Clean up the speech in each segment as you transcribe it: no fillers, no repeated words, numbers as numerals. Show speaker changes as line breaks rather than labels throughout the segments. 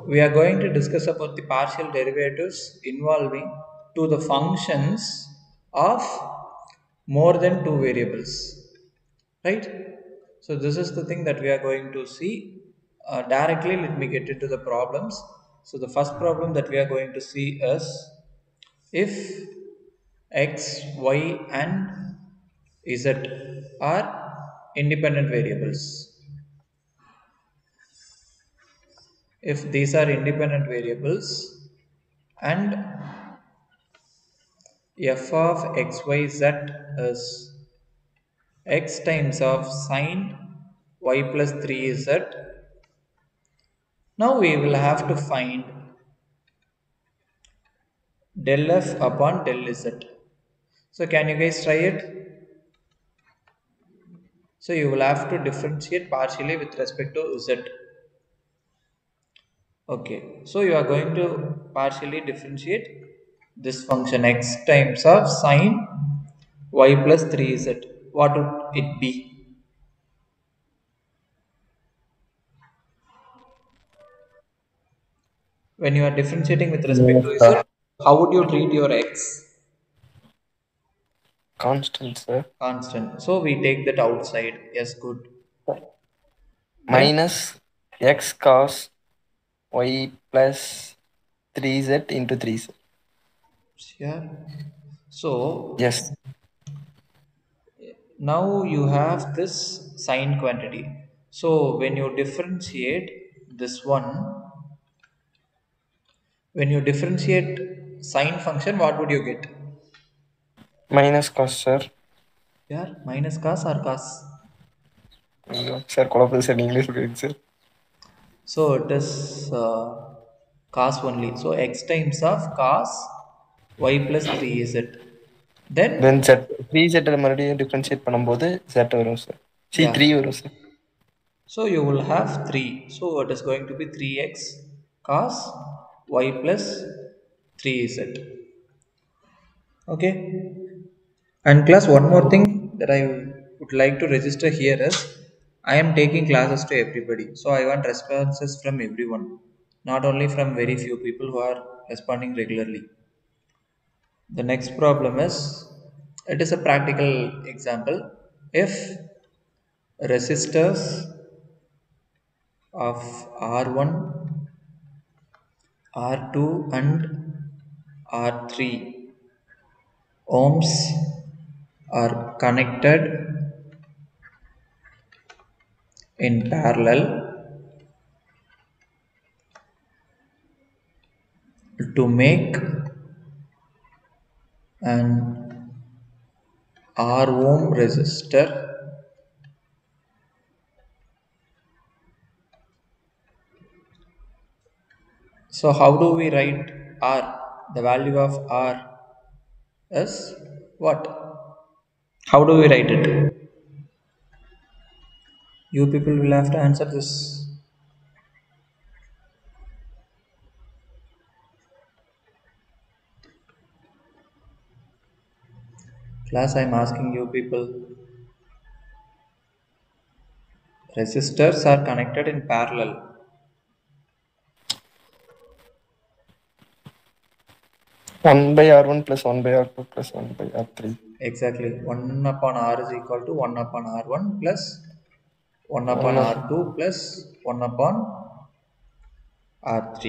we are going to discuss about the partial derivatives involving to the functions of more than two variables, right? So this is the thing that we are going to see directly. Let me get into the problems. So the first problem that we are going to see is, if x, y and z are independent variables, if these are independent variables and f of xyz is x times of sine y plus 3z, now we will have to find del f upon del z. So can you guys try it? So you will have to differentiate partially with respect to z. Okay, so you are going to partially differentiate this function x times of sine y plus 3z. What would it be? When you are differentiating with respect
Yes,
to z,
sir.
how would you treat your x?
Constant, sir.
Constant. So we take that outside. Yes, good. Then,
Minus x cos y plus 3z into 3z.
yeah. So
Yes.
now you have this sine quantity. So when you differentiate this one, when you differentiate sine function, what would you get?
Minus cos, sir.
Yeah, minus cos or cos.
ஐயோ sir குழப்பது sir நீங்களே சொல்லுங்க sir.
So it is cos only. So x times of cos y plus 3 is it. Then,
then set 3z மறுபடியும் differentiate பண்ணும்போது z வரும் sir. C
yeah.
3 வரும் sir.
So you will have 3. So it is going to be 3x cos y plus 3z. Okay. And class, one more thing that I would like to register here is, I am taking classes to everybody. So I want responses from everyone, not only from very few people who are responding regularly. The next problem is, it is a practical example. If resistors of R1, R2 and R3 ohms are connected in parallel to make an R ohm resistor, so how do we write R? The value of R is what? How do we write it? You people will have to answer this. Class, I'm asking you people. Resistors are connected in parallel.
1 by r1 plus 1 by r2 plus 1 by r3.
Exactly. 1 upon R is equal to 1 upon R1 plus 1 upon
1 of
R2 plus 1 upon R3.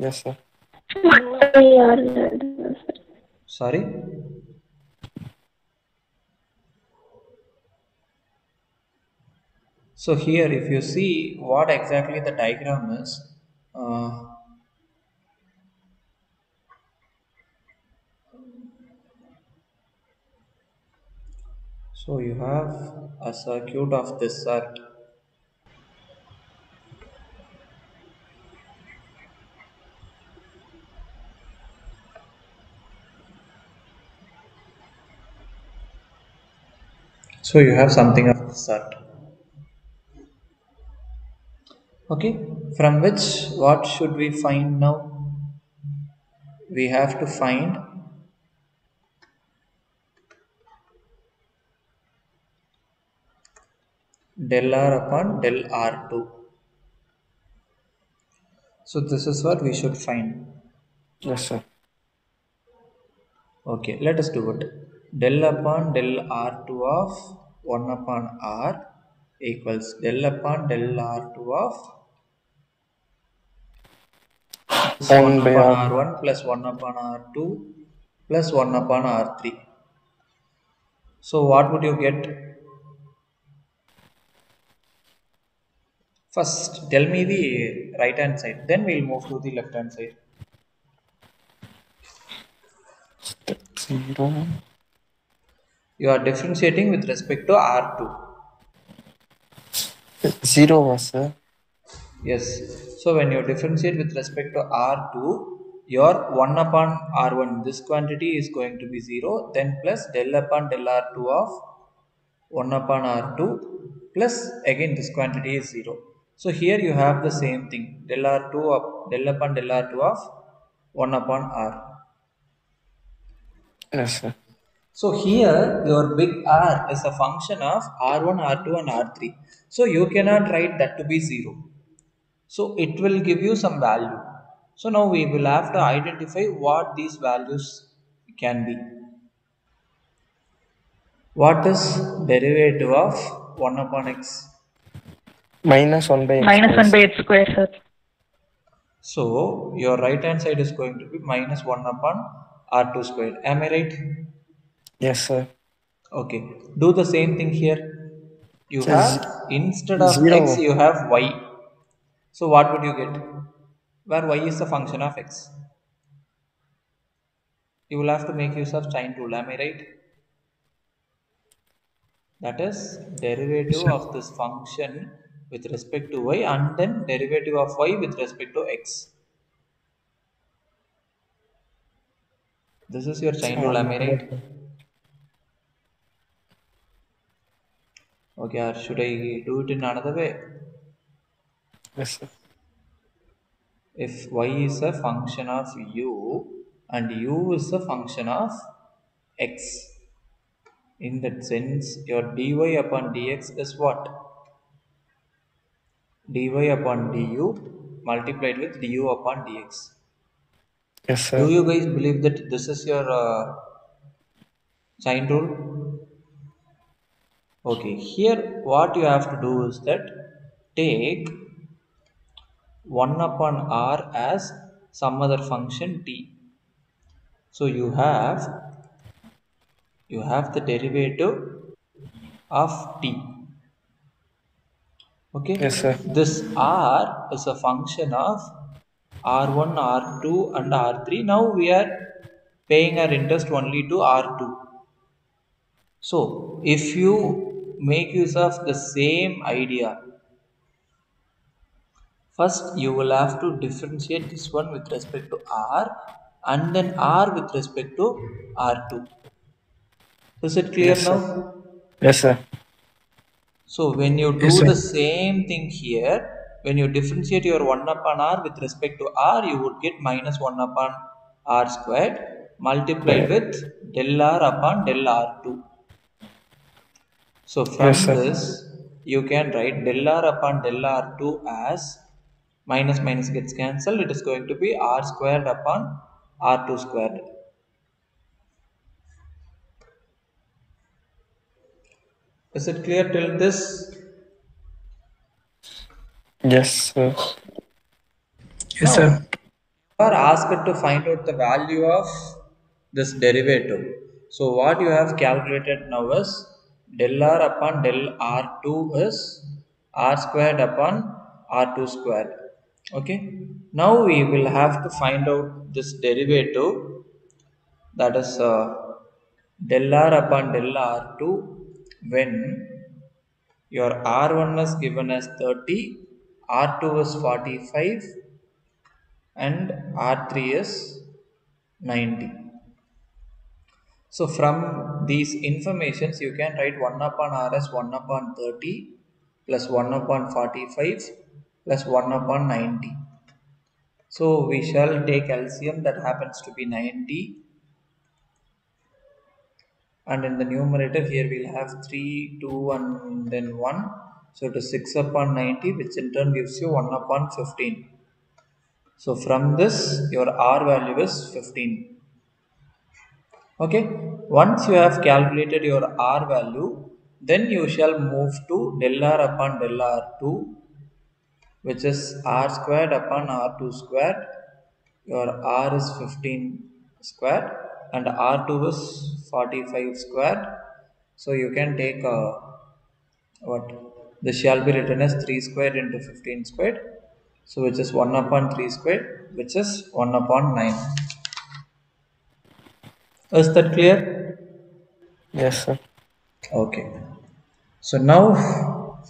yes sir.
Sorry? So here, if you see what exactly the diagram is, uh, so you have a circuit of this sort. So you have something of this sort. Okay, from which what should we find now? We have to find del R upon del R2. So this is what we should find.
Yes, sir.
Okay, let us do it. Del upon del R2 of 1 upon R equals del upon del R2 of 1
1 by
upon
R.
R1 plus 1 upon R2 plus 1 upon R3. So what would you get? First, tell me the right hand side, then we'll move to the left hand side.
0.
You are differentiating with respect to R2.
0, sir.
Yes. So when you differentiate with respect to R2, your 1 upon R1, this quantity is going to be 0, then plus del upon del R2 of 1 upon R2 plus again this quantity is 0. So here you have the same thing, del R2 of del upon del R2 of 1 upon R.
Yes, sir.
So here your big R is a function of R1, R2 and R3. So you cannot write that to be 0. So it will give you some value. So now we will have to identify what these values can be. What is derivative of 1 upon x?
Minus 1 by x
Minus
square,
1 by
sir.
x square, sir.
So your right hand side is going to be minus 1 upon r2 squared. Am I right?
Yes, sir.
Okay. Do the same thing here. You
So
have instead of x
0.
you have y. So what would you get? Where y is the function of x. You will have to make use of chain rule. Am I right? That is derivative
Sir.
of this function with respect to y and then derivative of y with respect to x. This is your chain rule, am I right? Okay, or should I do it in another way?
Yes, sir.
If y is a function of u and u is a function of x, in that sense, your dy upon dx is what? Dy upon du multiplied with du upon dx.
Yes,
Do
sir.
you guys believe that this is your chain rule? Okay, here what you have to do is that take 1 upon r as some other function t. So you have the derivative of t. Okay,
Yes, sir.
this r is a function of r1, r2 and r3. Now we are paying our interest only to r2. So if you make use of the same idea, first you will have to differentiate this one with respect to r and then r with respect to r2. Is it clear
Yes, sir.
now?
Yes, sir.
So when you
Yes,
do
sir.
the same thing here, when you differentiate your 1 upon r with respect to r, you would get minus 1 upon r squared multiplied
Right.
with del r upon del r2. So
Yes,
from
sir.
this, you can write del r upon del r2 as minus minus gets cancelled. It is going to be r squared upon r2 squared. Is it clear till this?
Yes, sir.
Yes, sir. You are asked to find out the value of this derivative. So what you have calculated now is del r upon del r2 is r squared upon r2 squared. Okay. Now we will have to find out this derivative, that is del r upon del r2 when your r1 is given as 30, r2 is 45 and R3 is 90. So from these informations you can write 1 upon R as 1 upon 30 plus 1 upon 45 plus 1 upon 90. So we shall take LCM, that happens to be 90, and in the numerator here we'll have 3, 2 and then 1. So it is 6 upon 90, which in turn gives you 1 upon 15. So from this, your R value is 15. Okay, once you have calculated your R value, then you shall move to del R upon del R2, which is R squared upon R2 squared. Your R is 15 squared and R2 is 45 squared. So you can take what this shall be written as 3 squared into 15 squared. So which is 1 upon 3 squared, which is 1 upon 9. Is that clear?
Yes, sir.
Okay. So now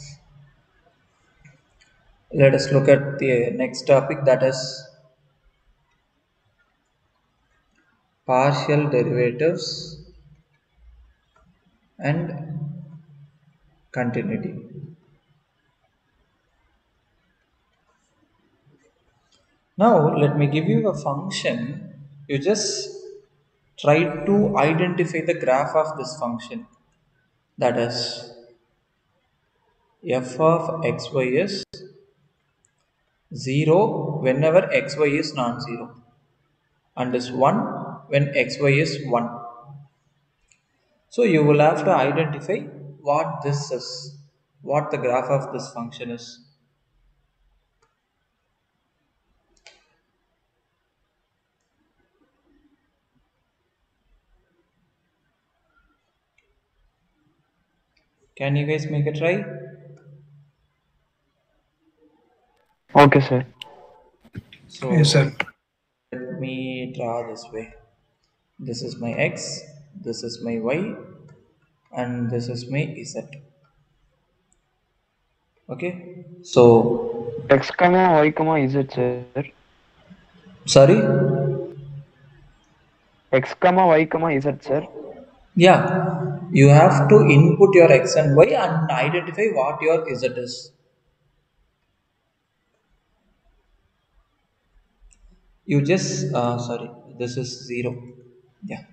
let us look at the next topic, that is partial derivatives and continuity. Now let me give you a function. You just try to identify the graph of this function, that is f of xy is 0 whenever xy is non-zero and is 1 when xy is 1. So you will have to identify what this is, what the graph of this function is. Can you guys make a try?
Okay, sir.
Yes,
So
sir.
let me draw this way. This is my x, this is my y, and this is my z. Okay. So
X comma Y comma Z, sir.
sorry.
X comma Y comma Z, sir.
Yeah, you have to input your x and y and identify what your z is. You just sorry, this is 0. Yeah.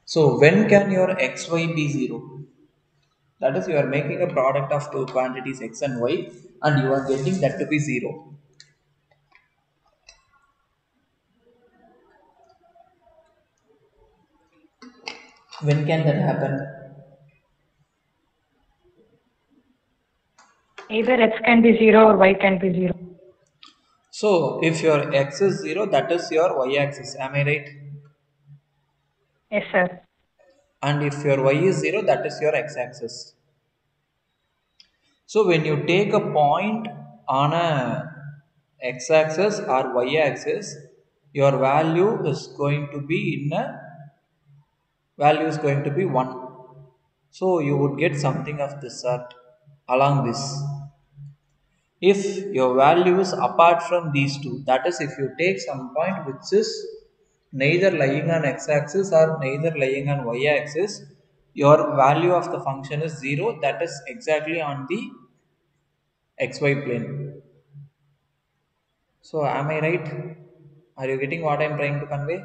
So when can your xy be 0? That is, you are making a product of two quantities x and y and you are getting that to be 0. When can that happen?
Either x can be 0 or y can be 0.
So if your x is 0, that is your y axis, am I right?
Yes, sir.
And if your y is 0, that is your x axis. So when you take a point on a x axis or y axis, your value is going to be 1. So you would get something of this sort along this. If your value is apart from these two, that is, if you take some point which is neither lying on x axis or neither lying on y axis, your value of the function is 0, that is exactly on the xy plane. So am I right? Are you getting what I am trying to convey?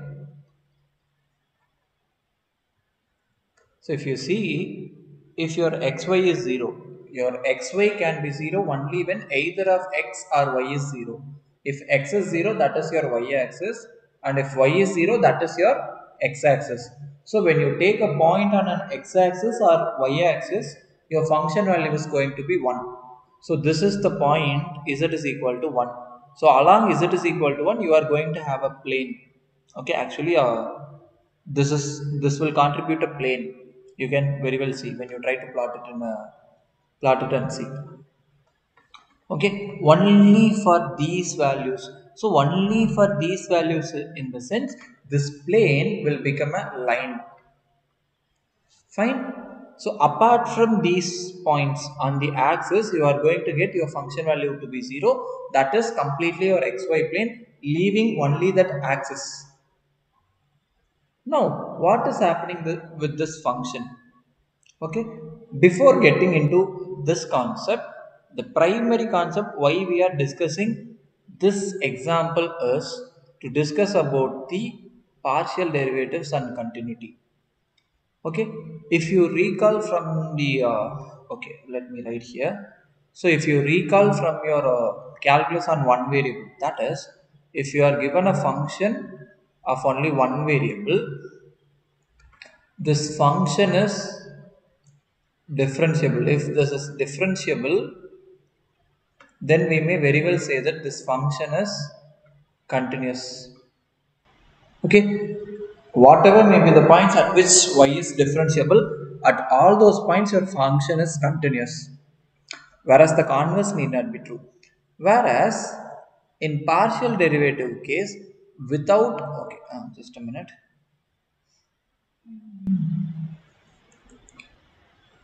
So if you see, if your xy is 0, your xy can be 0 only when either of x or y is 0. If x is 0, that is your y axis, and if y is 0, that is your x axis. So when you take a point on an x axis or y axis, your function value is going to be 1. So this is the point z is equal to 1. So along z is equal to 1, you are going to have a plane. Okay, actually this will contribute a plane. You can very well see when you try to plot it and see. Okay, only for these values. So only for these values, in the sense this plane will become a line. Fine. So apart from these points on the axis, you are going to get your function value to be 0. That is completely your xy plane, leaving only that axis. Now, what is happening with this function? Okay, before getting into this concept, the primary concept why we are discussing this example is to discuss about the partial derivatives and continuity. Okay, if you recall from the okay, let me write here. So, if you recall from your calculus on one variable, that is, if you are given a function of only one variable, this function is differentiable. If this is differentiable, then we may very well say that this function is continuous. Okay, whatever may be the points at which y is differentiable, at all those points your function is continuous, whereas the converse need not be true. Whereas in partial derivative case, without, okay, just a minute,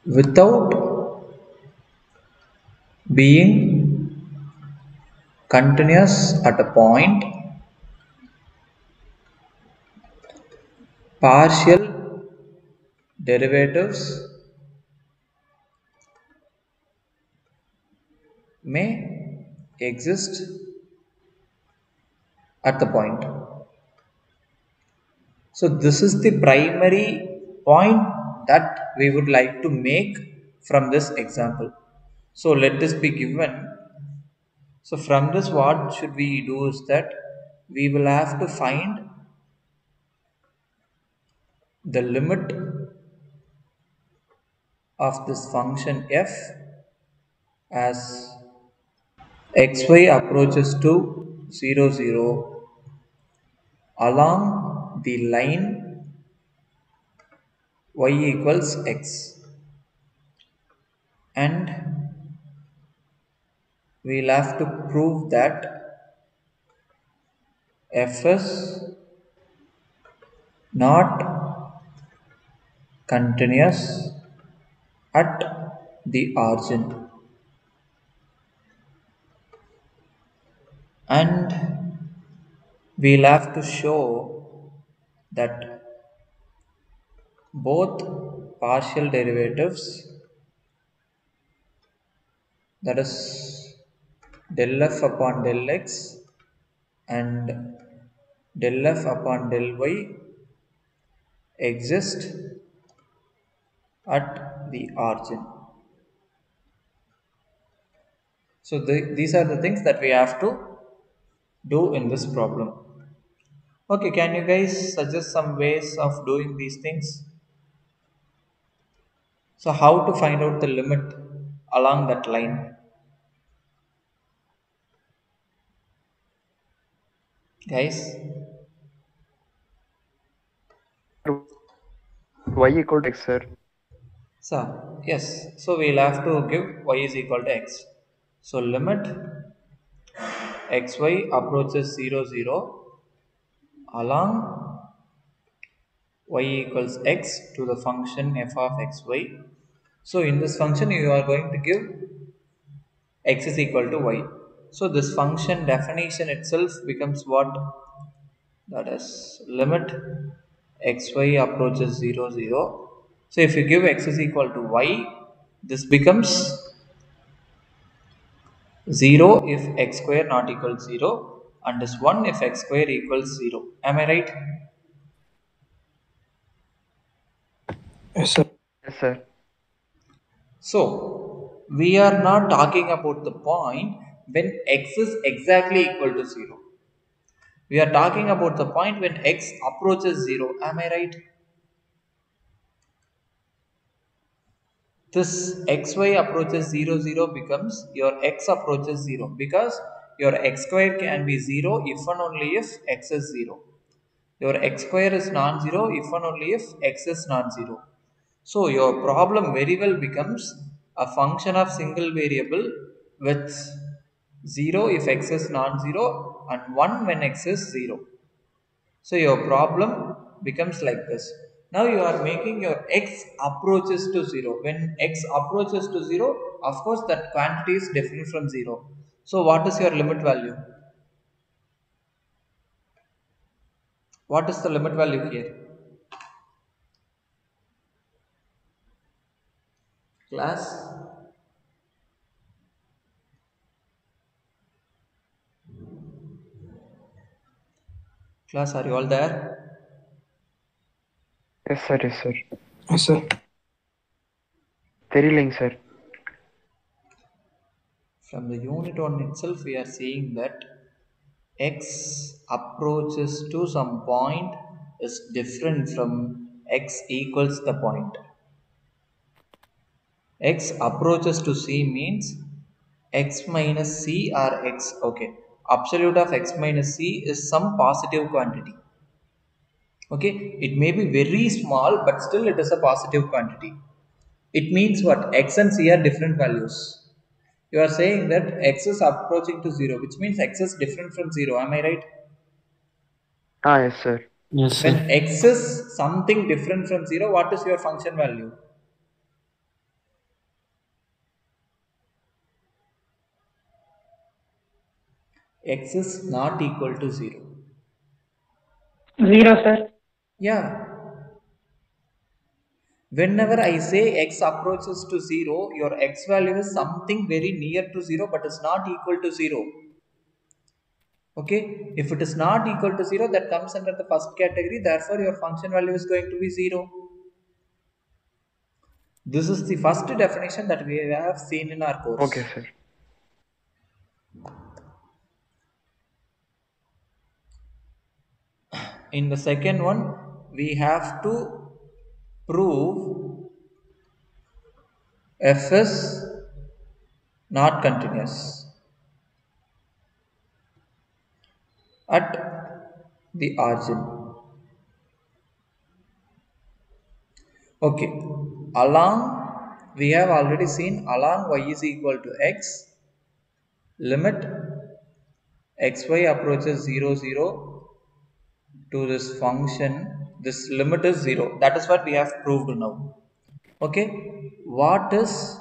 without being continuous at a point, partial derivatives may exist at the point. So this is the primary point that we would like to make from this example. So let this be given. So from this, what should we do is that we will have to find the limit of this function f as xy approaches to 0 0 along the line y equals x, and we'll have to prove that f is not continuous at the origin, and we'll have to show that both partial derivatives, that is del f upon del x and del f upon del y, exist at the origin. So these are the things that we have to do in this problem. Okay, can you guys suggest some ways of doing these things? So how to find out the limit along that line? Guys?
Y equal to x, sir.
So, yes, so we'll have to give y is equal to x. So limit xy approaches 0 0 along y equals x to the function f of xy. So in this function you are going to give x is equal to y. So this function definition itself becomes what? That is limit xy approaches 0 0. So if you give x is equal to y, this becomes 0 if x square not equals 0, and is 1 if x square equals 0. Am I right?
Yes, sir.
Yes, sir.
So we are not talking about the point when x is exactly equal to 0. We are talking about the point when x approaches 0. Am I right? This xy approaches 0 0 becomes your x approaches 0, because your x square can be 0 if and only if x is 0. Your x square is non-zero if and only if x is non-zero. So your problem very well becomes a function of single variable with 0 if x is non-zero and 1 when x is 0. So your problem becomes like this. Now you are making your x approaches to 0. When x approaches to 0, of course that quantity is different from 0. So what is your limit value? What is the limit value here? Class? Class, are you all there?
Yes, sir. Yes, sir.
Yes, sir.
தெரியலைங்க sir.
From the unit 1 itself, we are seeing that x approaches to some point is different from x equals the point. X approaches to C means x minus C or x. Okay, absolute of x minus C is some positive quantity. Okay, it may be very small, but still it is a positive quantity. It means what? X and C are different values. You are saying that x is approaching to 0, which means x is different from 0. Am I right?
Yes, sir.
Yes, sir.
When x is something different from 0, what is your function value? X is not equal to 0.
0, sir.
Yeah. Whenever I say x approaches to 0, your x value is something very near to 0 but is not equal to 0. Okay, if it is not equal to 0, that comes under the first category, therefore your function value is going to be 0. This is the first definition that we have seen in our course.
Okay, sir.
In the second one, we have to prove f is not continuous at the origin. Okay, along, we have already seen along y is equal to x, limit xy approaches 0, 0 to this function, this limit is 0. That is what we have proved now. Okay, what is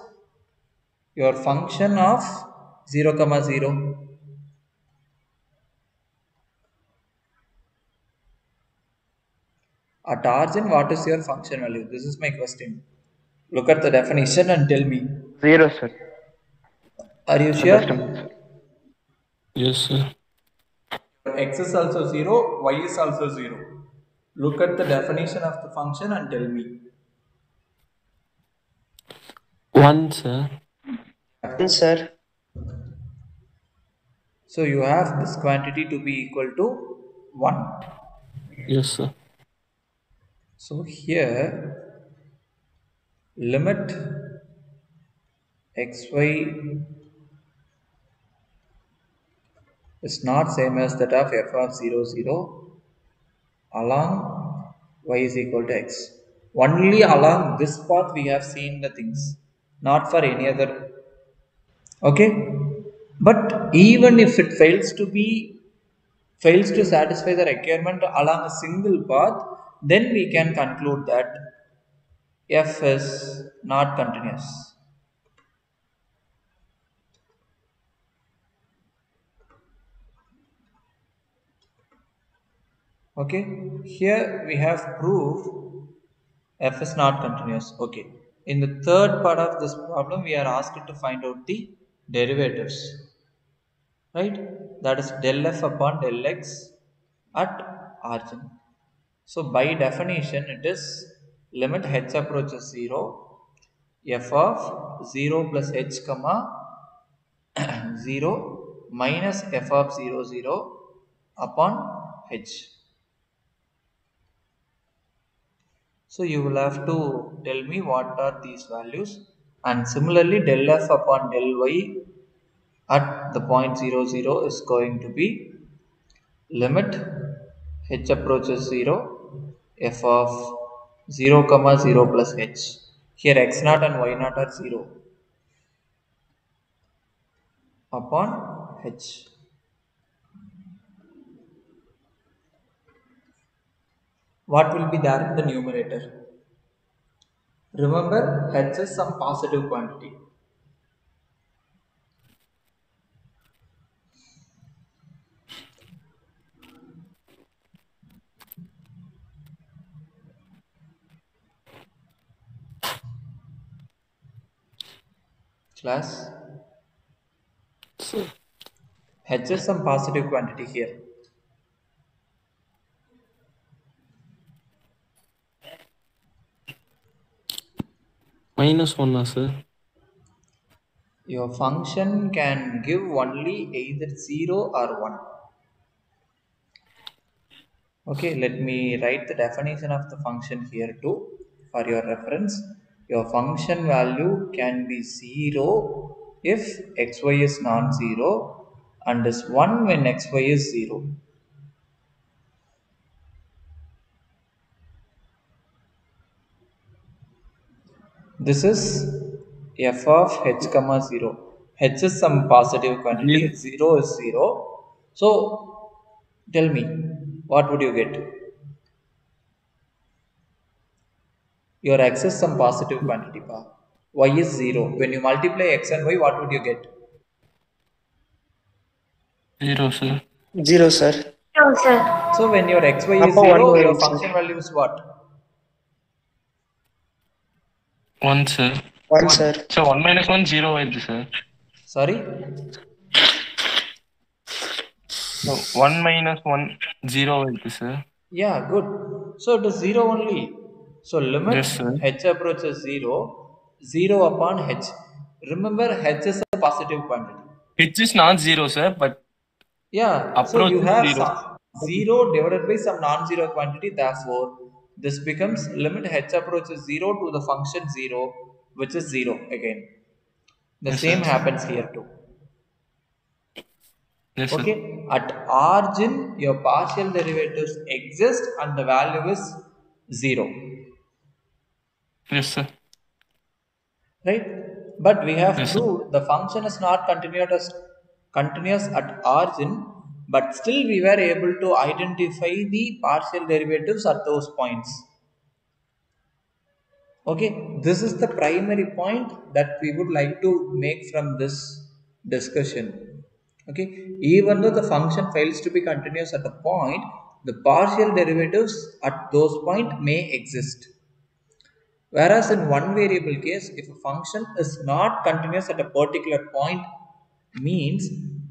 your function of 0 comma 0? At origin, what is your function value? This is my question. Look at the definition and tell me.
0, sir.
Are you
The
sure?
best amount, sir.
Yes, sir.
X is also 0, y is also 0. Look at the definition of the function and tell me.
1, sir.
1, sir.
So you have this quantity to be equal to 1.
Yes, sir.
So here limit xy is not same as that of f of 0, 0 along y is equal to x. Only along this path we have seen the things, not for any other. Okay, but even if it fails to satisfy the requirement along a single path, then we can conclude that f is not continuous. Okay, here we have proved f is not continuous. Okay, in the third part of this problem, we are asked to find out the derivatives, right? That is del f upon del x at origin. So by definition, it is limit h approaches 0, f of 0 plus h comma 0 minus f of 0, 0 upon h. So you will have to tell me what are these values, and similarly del f upon del y at the point 0, 0 is going to be limit h approaches 0, f of 0 comma 0 plus h. Here x naught and y naught are 0 upon h. What will be there in the numerator? Remember, h is some positive quantity. Class,
Sir.
h is some positive quantity here.
-1, sir.
Your function can give only either 0 or 1. Okay, let me write the definition of the function here too for your reference. Your function value can be 0 if xy is non-zero and is 1 when xy is 0. This is f of h comma 0. H is some positive quantity,
Zero.
0 is 0. So tell me, what would you get? Your x is some positive quantity, pa. Y is 0. When you multiply x and y, what would you get?
Zero, sir.
0, sir.
No, sir.
So when your xy is
Upper 1
0, your
word, sir.
function value is what?
1, sir.
1,
1.
sir.
So 1 minus 1, 0 ಆಯ್ತು sir.
Sorry?
So 1 minus 1, 0 ಆಯ್ತು sir.
Yeah, good. So it is 0 only. So limit
Yes, sir.
h approaches 0, 0 upon h. Remember, h is a positive quantity.
H is not 0, sir, but
Yeah, so
approach
you
is
have
0.
0 divided by some non-zero quantity. Therefore, this becomes limit h approaches 0 to the function 0, which is 0 again. The
Yes,
same
sir.
happens here too.
Yes, sir.
Okay, at origin, your partial derivatives exist and the value is 0.
Yes, sir.
Right? But we have
Yes, sir.
proved the function is not continuous at origin, but still we were able to identify the partial derivatives at those points. Okay, this is the primary point that we would like to make from this discussion. Okay, even though the function fails to be continuous at a point, the partial derivatives at those point may exist. Whereas in one variable case, if a function is not continuous at a particular point, means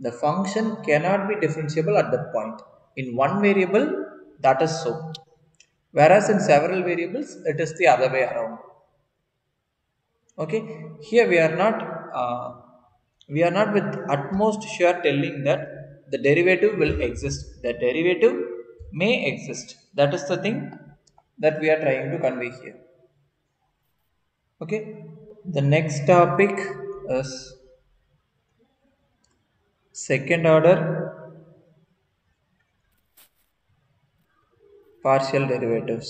the function cannot be differentiable at that point. In one variable, that is so. Whereas in several variables, it is the other way around. Okay, here we are not with utmost sure telling that the derivative will exist. The derivative may exist. That is the thing that we are trying to convey here. Okay, the next topic is second order partial derivatives.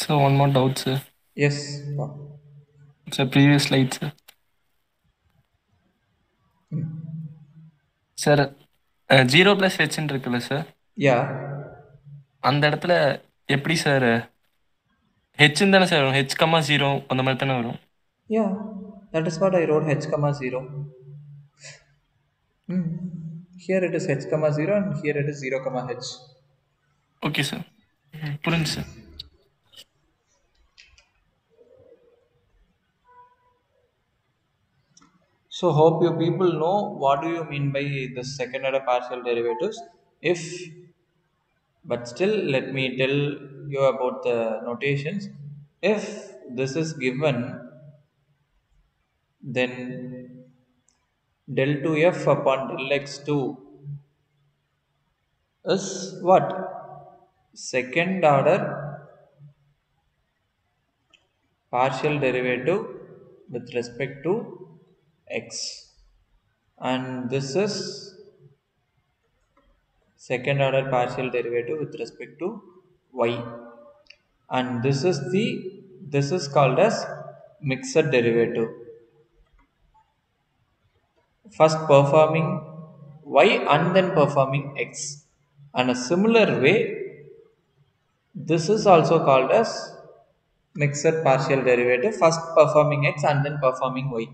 So one more doubt, sir.
Yes.
It's a previous slide, sir. Sir, 0 plus h இருக்குல்ல sir,
Yeah.
அந்த இடத்துல எப்படி sir h தானே sir வரும்? h, 0 அந்த மாதிரி தானே வரும்?
Yeah, that is what I wrote, h comma 0. Here it is h comma 0 and here it is 0 comma h.
Okay sir, புரிஞ்சு sir.
So hope you people know what do you mean by the second order partial derivatives. But still let me tell you about the notations. If this is given, then del 2f upon del x2 is what? Second order partial derivative with respect to x, and this is second order partial derivative with respect to y, and this is called as mixed derivative, first performing y and then performing x. And a similar way, this is also called as mixed partial derivative, first performing x and then performing y.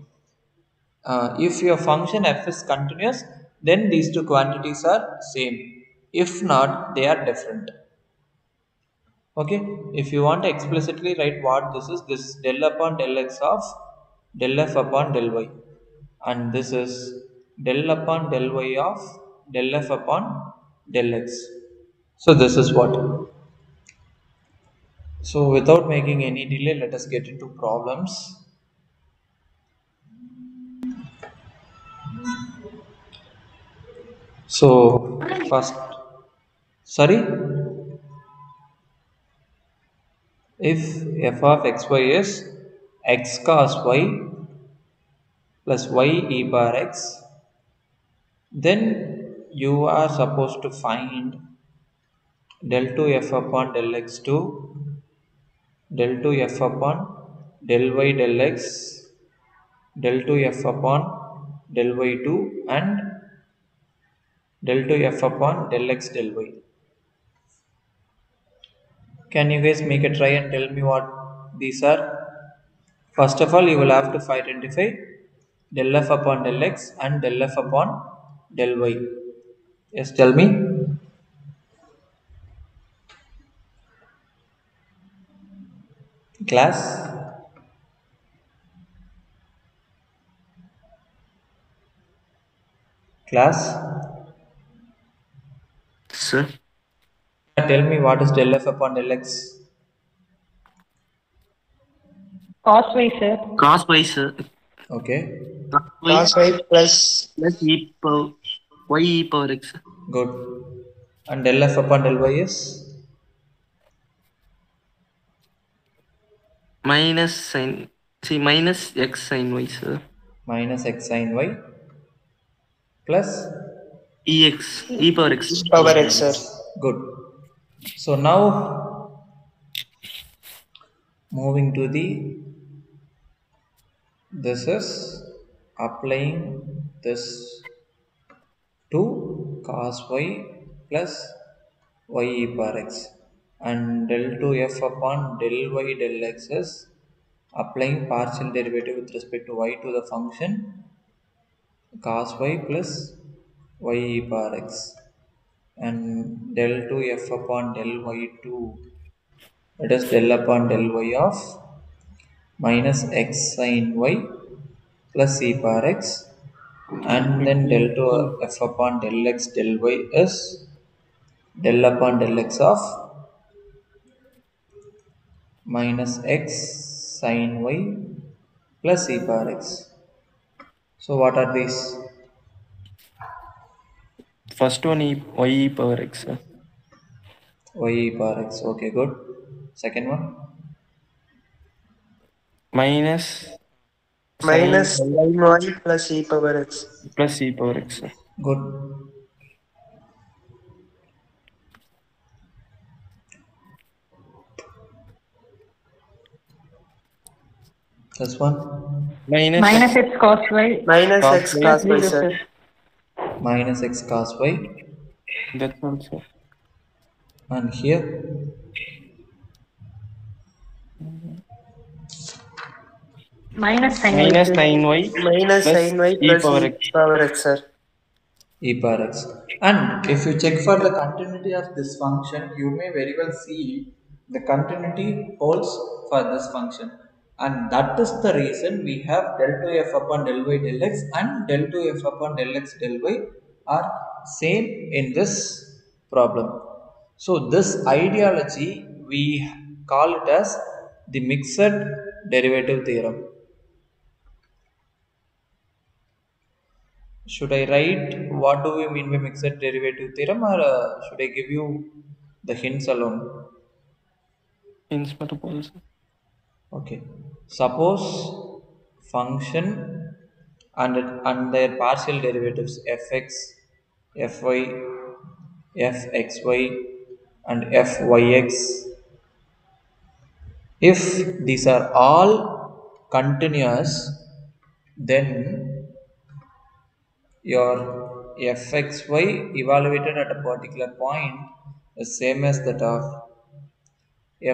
If your function f is continuous, then these two quantities are same. If not, they are different. Okay, if you want to explicitly write what this is del upon del x of del f upon del y, and this is del upon del y of del f upon del x. So this is what. So without making any delay, let us get into problems. So first Sorry, if f of xy is x cos y plus y e power x, then you are supposed to find del 2 f upon del x2, del 2 f upon del y del x, del 2 f upon del y2, and del 2 f upon del x del y. Can you guys make a try and tell me what these are? First of all, you will have to identify del f upon del x and del f upon del y. Yes, tell me. Class? Class?
Sir.
Tell me what is del f upon del x?
Cos y, sir.
Cos y, sir.
Okay,
Cos y plus
Plus e power y e power x.
good. And del f upon del y is?
Minus sin. See, minus x sin y, sir.
Minus x sin y plus
E power x.
power x, sir.
good. So now moving to the, this is applying this to cos y plus y e power x, and del 2 f upon del y del x is applying partial derivative with respect to y to the function cos y plus y e power x, and del 2 f upon del y2, that is del upon del y of minus x sin y plus e power x, and then del 2 f upon del x del y is del upon del x of minus x sin y plus e power x. So what are these?
First one y e power x, sir.
Y e power x. Okay, good. Second one?
Minus
minus
sin
sin y plus e power x.
plus e power x, sir.
Good. This one?
Minus x cos y.
Minus
Cos
x
y.
cos y,
Zero,
sir.
sir.
Minus x cos y.
That's also.
And here?
Minus sin y.
Minus
sir.
sin y
Minus
plus
sin y
e
plus
power
e
x.
power x, sir.
E power x. And if you check for the continuity of this function, you may very well see the continuity holds for this function, and that is the reason we have del 2 f upon del y del x and del 2 f upon del x del y are same in this problem. So this ideology we call it as the mixed derivative theorem. Should I write what do we mean by mixed derivative theorem, or should I give you the hints alone?
Hints மட்டும் போதும், sir.
Okay. Suppose function and their partial derivatives fx, fy, fxy, and fyx. If these are all continuous, then your fxy evaluated at a particular point is same as that of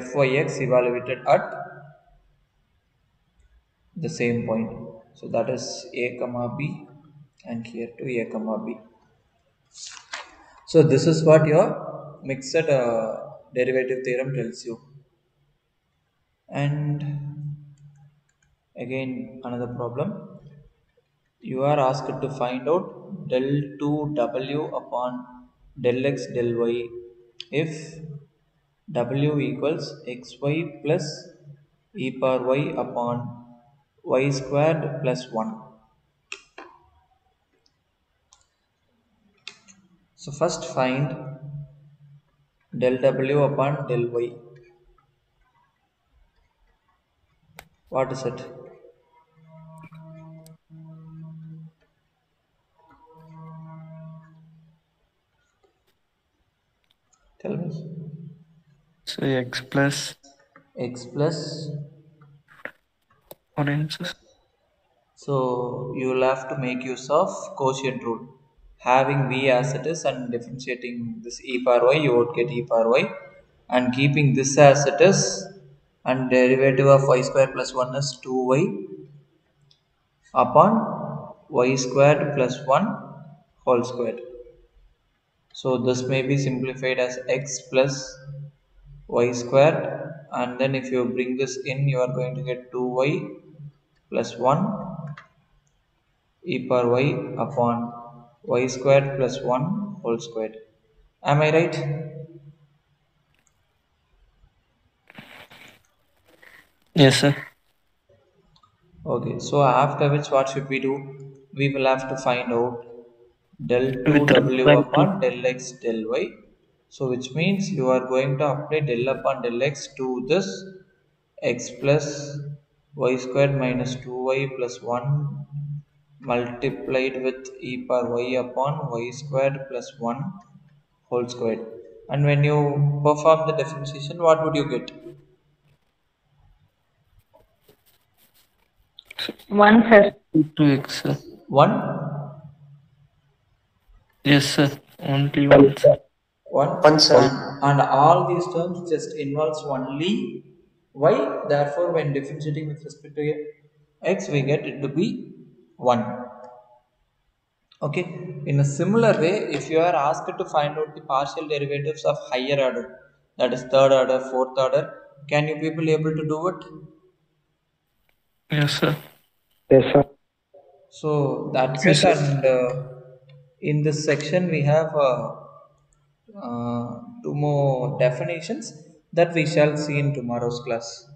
fyx evaluated at the same point. So that is a comma b, and here to a comma b. So this is what your mixed derivative theorem tells you. And again another problem, you are asked to find out del 2w upon del x del y if w equals xy plus e power y upon y squared plus 1. So first find del w upon del y. What is it? Tell me.
So x plus
X plus.
what is
So you will have to make use of quotient rule. Having v as it is and differentiating this e power y, you would get e power y. And keeping this as it is, and derivative of y square plus 1 is 2y upon y squared plus 1 whole squared. So this may be simplified as x plus y squared, and then if you bring this in, you are going to get 2y plus 1 e power y upon y squared plus 1 whole squared. Am I right?
Yes, sir.
Okay, so after which what should we do? We will have to find out del 2
With
w
respect to
upon del x del y. So which means you are going to apply del upon del x to this x plus y squared minus 2y plus 1 multiplied with e power y upon y squared plus 1 whole squared. And when you perform the differentiation, what would you get?
1, sir.
2x, sir.
1?
Yes, sir. Only one, sir.
1?
One, sir.
And all these terms just involves only y. Therefore, when differentiating with respect to x, we get it to be 1. Okay. In a similar way, if you are asked to find out the partial derivatives of higher order, that is third order, fourth order, can you people able to do it?
Yes, sir.
Yes, sir.
So that's
Yes,
it.
sir.
And in this section, we have two more definitions that we shall see in tomorrow's class.